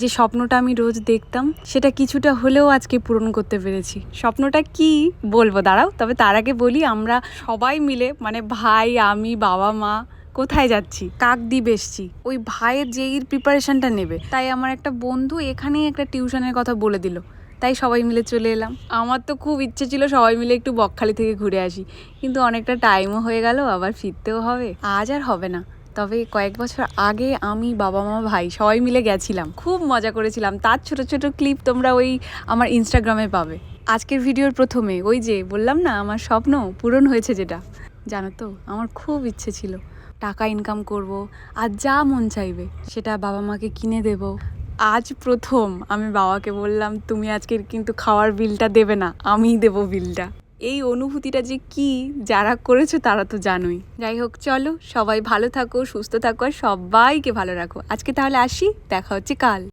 যে স্বপ্নটা আমি রোজ দেখতাম সেটা কিছুটা হলেও আজকে পূরণ করতে পেরেছি। স্বপ্নটা কি বলবো, দাঁড়াও। তবে তার আগে বলি, আমরা সবাই মিলে মানে ভাই, আমি, বাবা, মা কোথায় যাচ্ছি, কাকদ্বীপ এসছি। ওই ভাইয়ের জেইর প্রিপারেশনটা নেবে, তাই আমার একটা বন্ধু এখানেই একটা টিউশনের কথা বলে দিল, তাই সবাই মিলে চলে এলাম। আমার তো খুব ইচ্ছে ছিল সবাই মিলে একটু বকখালি থেকে ঘুরে আসি, কিন্তু অনেকটা টাইমও হয়ে গেল, আবার ফিরতেও হবে, আজ আর হবে না। তবে কয়েক বছর আগে আমি, বাবা, মা, ভাই সবাই মিলে গেছিলাম, খুব মজা করেছিলাম। তার ছোট ছোট ক্লিপ তোমরা ওই আমার ইনস্টাগ্রামে পাবে। আজকের ভিডিওর প্রথমে ওই যে বললাম না, আমার স্বপ্ন পূরণ হয়েছে। যেটা জানো তো, আমার খুব ইচ্ছে ছিল টাকা ইনকাম করব, আর যা মন চাইবে সেটা বাবা মাকে কিনে দেব। আজ প্রথম আমি বাবাকে বললাম, তুমি আজকের কিন্তু খাওয়ার বিলটা দেবে না, আমিই দেবো বিলটা। এই অনুভূতিটা যে কি, যারা করেছো তারা তো জানোই। যাই হোক, চলো সবাই ভালো থাকো, সুস্থ থাকো, আর সবাইকে ভালো রাখো। আজকে তাহলে আসি, দেখা হচ্ছে কাল।